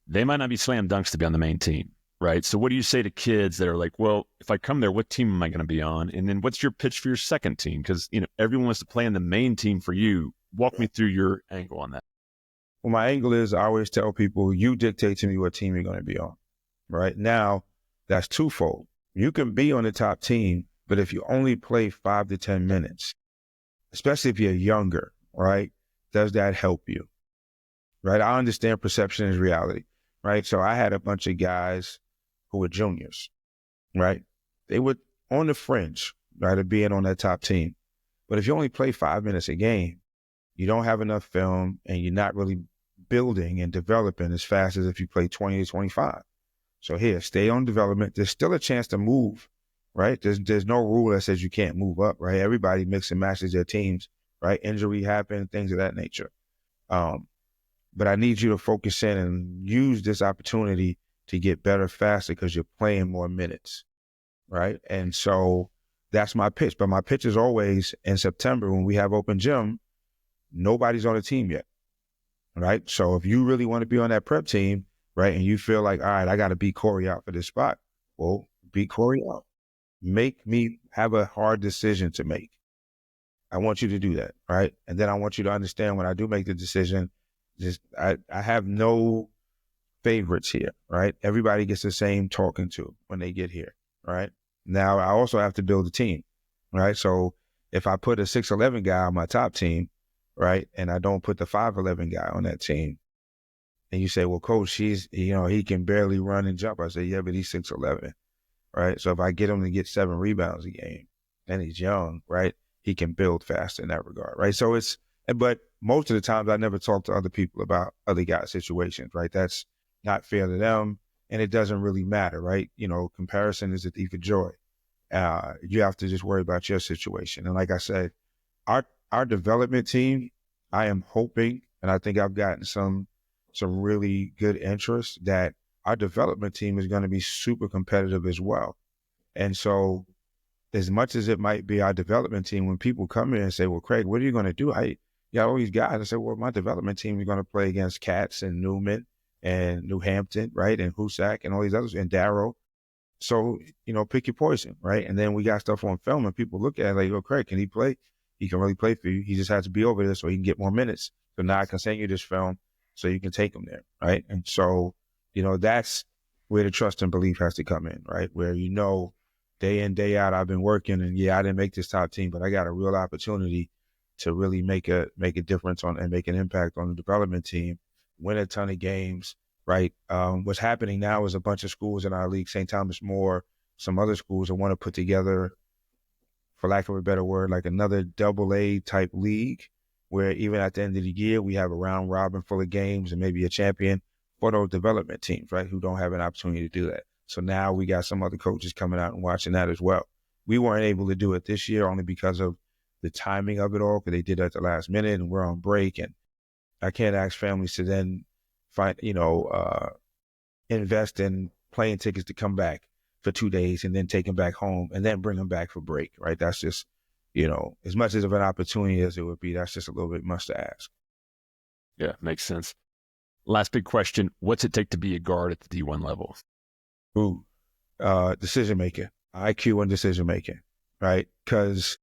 they might not be slam dunks to be on the main team, right? So what do you say to kids that are like, well, if I come there, what team am I going to be on? And then what's your pitch for your second team? Because, you know, everyone wants to play on the main team for you. Walk me through your angle on that. Well, my angle is I always tell people, you dictate to me what team you're going to be on, right? Now, that's twofold. You can be on the top team, but if you only play 5 to 10 minutes, especially if you're younger, right, does that help you, right? I understand perception is reality. Right. So I had a bunch of guys who were juniors, right? They were on the fringe, right, of being on that top team. But if you only play 5 minutes a game, you don't have enough film and you're not really building and developing as fast as if you play 20 to 25. So here, stay on development. There's still a chance to move, right? There's no rule that says you can't move up, right? Everybody mix and matches their teams, right? Injury happen, things of that nature. But I need you to focus in and use this opportunity to get better faster because you're playing more minutes, right? And so that's my pitch. But my pitch is always in September when we have open gym, nobody's on the team yet, right? So if you really want to be on that prep team, right, and you feel like, all right, I got to beat Corey out for this spot, well, beat Corey out. Make me have a hard decision to make. I want you to do that, right? And then I want you to understand when I do make the decision, I have no favorites here, right? Everybody gets the same talking to when they get here, right? Now, I also have to build a team, right? So if I put a 6'11" guy on my top team, right, and I don't put the 5'11" guy on that team, and you say, well, coach, he can barely run and jump. I say, yeah, but he's 6'11", right? So if I get him to get 7 rebounds a game and he's young, right, he can build fast in that regard, right? So but most of the times I never talk to other people about other guys' situations, right? That's not fair to them, and it doesn't really matter, right? You know, comparison is a thief of joy. You have to just worry about your situation. And like I said, our development team, I am hoping, and I think I've gotten some really good interest that our development team is going to be super competitive as well. And so as much as it might be our development team, when people come in and say, well, Craig, what are you going to do? You got all these guys. I said, well, my development team is going to play against Katz and Newman and New Hampton, right? And Hoosac and all these others and Darrow. So, you know, pick your poison, right? And then we got stuff on film and people look at it like, oh, Craig, can he play? He can really play for you. He just has to be over there so he can get more minutes. So now I can send you this film so you can take him there, right? And so, you know, that's where the trust and belief has to come in, right? Where, you know, day in, day out, I've been working and yeah, I didn't make this top team, but I got a real opportunity to really make a difference and make an impact on the development team, win a ton of games, right? What's happening now is a bunch of schools in our league, St. Thomas More, some other schools that want to put together, for lack of a better word, like another AA type league, where even at the end of the year, we have a round robin full of games and maybe a champion for those development teams, right, who don't have an opportunity to do that. So now we got some other coaches coming out and watching that as well. We weren't able to do it this year only because of the timing of it all, because they did it at the last minute and we're on break. And I can't ask families to then invest in plane tickets to come back for 2 days and then take them back home and then bring them back for break, right? That's just, you know, as much as of an opportunity as it would be, that's just a little bit much to ask. Yeah, makes sense. Last big question. What's it take to be a guard at the D1 level? Ooh, decision making, IQ and decision making, right? Because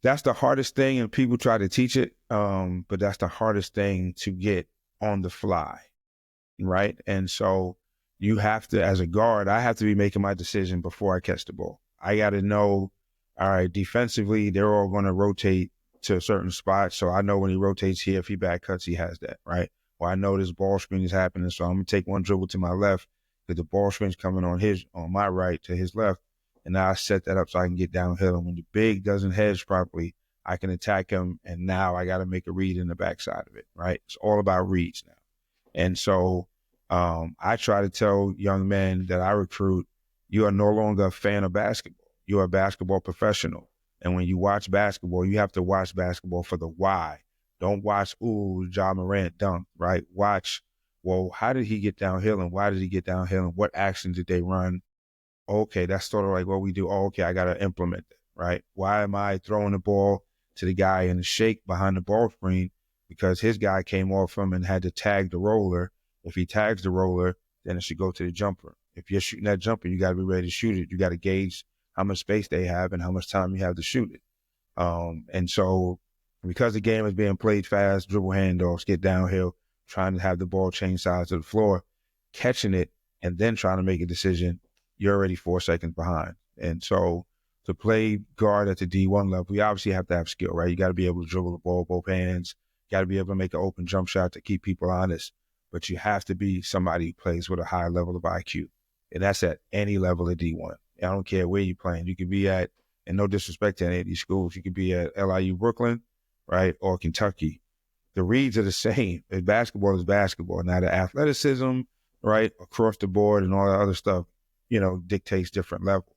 that's the hardest thing, and people try to teach it, but that's the hardest thing to get on the fly, right? And so you have to, as a guard, I have to be making my decision before I catch the ball. I got to know, all right, defensively, they're all going to rotate to a certain spot. So I know when he rotates here, if he back cuts, he has that, right? Or I know this ball screen is happening, so I'm going to take one dribble to my left because the ball screen's coming on my right to his left. And now I set that up so I can get downhill. And when the big doesn't hedge properly, I can attack him. And now I got to make a read in the backside of it, right? It's all about reads now. And so I try to tell young men that I recruit, you are no longer a fan of basketball. You're a basketball professional. And when you watch basketball, you have to watch basketball for the why. Don't watch, ooh, Ja Morant dunk, right? Watch, well, how did he get downhill and why did he get downhill and what action did they run? Okay, that's sort of like what we do. Oh, okay, I got to implement it, right? Why am I throwing the ball to the guy in the shake behind the ball screen? Because his guy came off him and had to tag the roller. If he tags the roller, then it should go to the jumper. If you're shooting that jumper, you got to be ready to shoot it. You got to gauge how much space they have and how much time you have to shoot it. And so because the game is being played fast, dribble handoffs, get downhill, trying to have the ball change sides of the floor, catching it, and then trying to make a decision, you're already 4 seconds behind. And so to play guard at the D1 level, you obviously have to have skill, right? You got to be able to dribble the ball with both hands. You got to be able to make an open jump shot to keep people honest. But you have to be somebody who plays with a high level of IQ. And that's at any level of D1. I don't care where you're playing. You could be at, and no disrespect to any of these schools, you could be at LIU Brooklyn, right, or Kentucky. The reads are the same. Basketball is basketball. Now the athleticism, right, across the board and all that other stuff, dictates different level.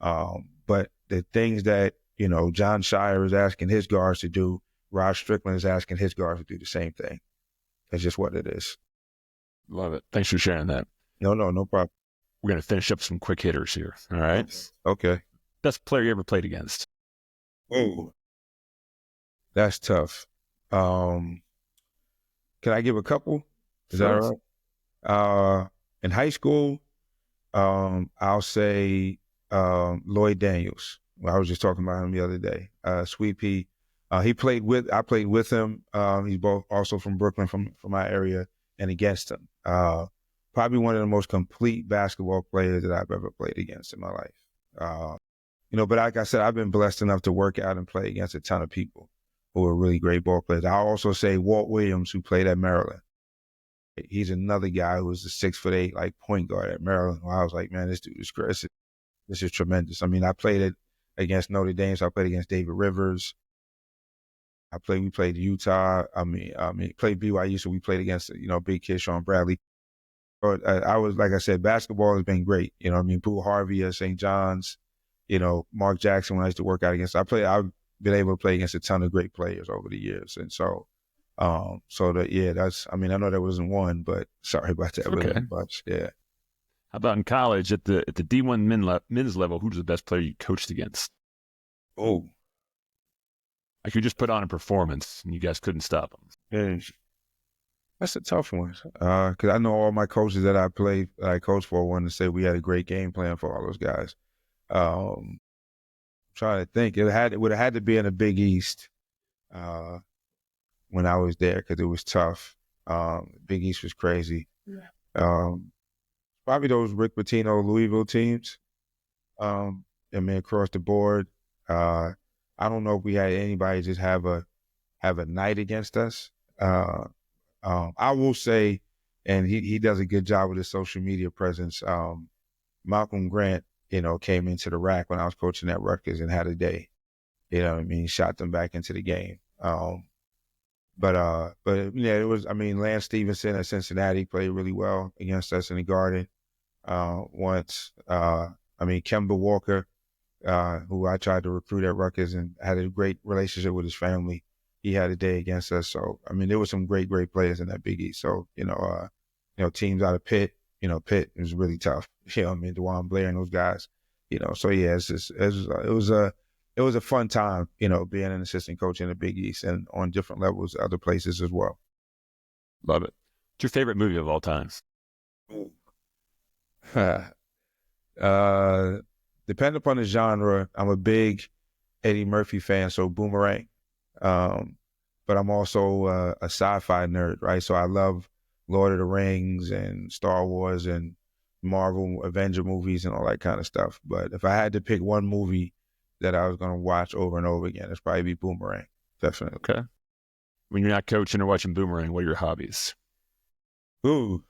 But the things that, John Shire is asking his guards to do, Rod Strickland is asking his guards to do the same thing. That's just what it is. Love it. Thanks for sharing that. No problem. We're going to finish up some quick hitters here. All right. Okay. Best player you ever played against? Oh, that's tough. Can I give a couple? Is that all right? In high school, I'll say Lloyd Daniels. I was just talking about him the other day. Sweet Pea. I played with him. He's both also from Brooklyn, from my area, and against him. Probably one of the most complete basketball players that I've ever played against in my life. But like I said, I've been blessed enough to work out and play against a ton of people who are really great ball players. I'll also say Walt Williams, who played at Maryland. He's another guy who was a 6'8", like point guard at Maryland. I was like, man, this dude is great. This is tremendous. I mean, I played it against Notre Dame, so I played against David Rivers. We played Utah. Played BYU, so we played against, big kid Sean Bradley. But like I said, basketball has been great. Boo Harvey at St. John's, Mark Jackson when I used to work out against. I've been able to play against a ton of great players over the years. And so, I know there wasn't one, but sorry about that. Okay. But yeah. How about in college at the D1 men's level? Who's the best player you coached against? Oh, Like you just put on a performance and you guys couldn't stop them. yeah. That's a tough one. Because I know all my coaches that I coached for wanted to say we had a great game plan for all those guys. Trying to think, it would have had to be in the Big East when I was there because it was tough. Big East was crazy. Yeah. Probably those Rick Pitino Louisville teams. Across the board. I don't know if we had anybody just have a night against us. I will say, and he does a good job with his social media presence. Malcolm Grant, came into the rack when I was coaching at Rutgers and had a day. Shot them back into the game. But it was. Lance Stevenson at Cincinnati played really well against us in the Garden once. Kemba Walker, who I tried to recruit at Rutgers and had a great relationship with his family. He had a day against us. So, there were some great players in that Big East. So, teams out of Pitt, Pitt was really tough. DeJuan Blair and those guys, so yeah, it was a fun time, being an assistant coach in the Big East and on different levels, other places as well. Love it. What's your favorite movie of all time? Depending upon the genre, I'm a big Eddie Murphy fan, so Boomerang. But I'm also a sci-fi nerd, right? So I love Lord of the Rings and Star Wars and Marvel Avenger movies and all that kind of stuff. But if I had to pick one movie that I was going to watch over and over again, it's probably be Boomerang, definitely. Okay. When you're not coaching or watching Boomerang, what are your hobbies? Ooh,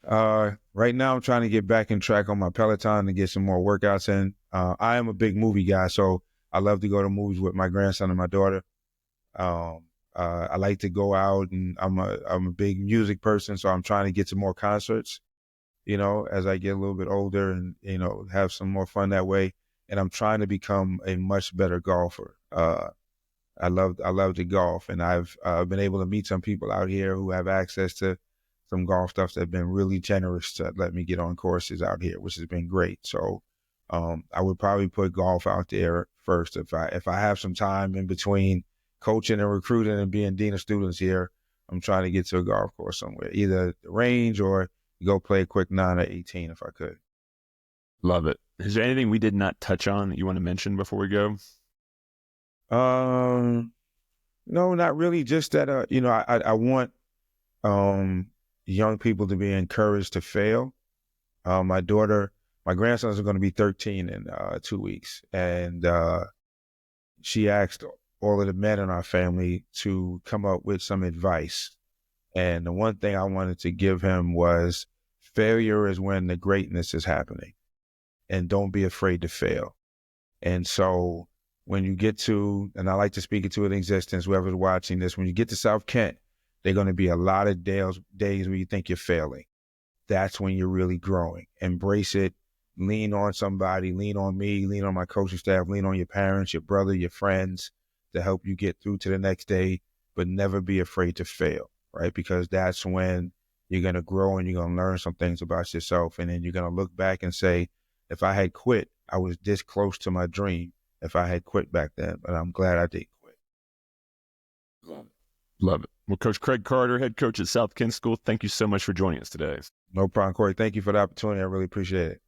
right now I'm trying to get back in track on my Peloton to get some more workouts in. I am a big movie guy, so I love to go to movies with my grandson and my daughter. I like to go out, and I'm a big music person, so I'm trying to get to more concerts, as I get a little bit older and, have some more fun that way. And I'm trying to become a much better golfer. I love to golf, and I've been able to meet some people out here who have access to some golf stuff that have been really generous to let me get on courses out here, which has been great. So I would probably put golf out there first. If I have some time in between coaching and recruiting and being dean of students here, I'm trying to get to a golf course somewhere, either the range or go play a quick 9 or 18 if I could. Love it. Is there anything we did not touch on that you want to mention before we go? No, not really. Just that, I want young people to be encouraged to fail. My grandsons are going to be 13 in 2 weeks, and she asked all of the men in our family to come up with some advice. And the one thing I wanted to give him was, failure is when the greatness is happening, and don't be afraid to fail. And so when you get to, and I like to speak it to an existence, whoever's watching this, when you get to South Kent, there are going to be a lot of days where you think you're failing. That's when you're really growing. Embrace it. Lean on somebody, lean on me, lean on my coaching staff, lean on your parents, your brother, your friends to help you get through to the next day, but never be afraid to fail, right? Because that's when you're going to grow and you're going to learn some things about yourself. And then you're going to look back and say, if I had quit, I was this close to my dream if I had quit back then, but I'm glad I did quit. Love it. Well, Coach Craig Carter, head coach at South Kent School, thank you so much for joining us today. No problem, Corey. Thank you for the opportunity. I really appreciate it.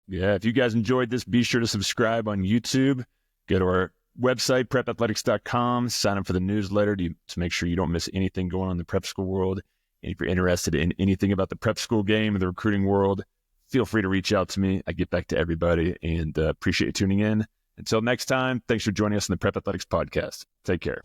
Yeah, if you guys enjoyed this, be sure to subscribe on YouTube. Go to our website, prepathletics.com. Sign up for the newsletter to make sure you don't miss anything going on in the prep school world. And if you're interested in anything about the prep school game or the recruiting world, feel free to reach out to me. I get back to everybody, and appreciate you tuning in. Until next time, thanks for joining us on the Prep Athletics Podcast. Take care.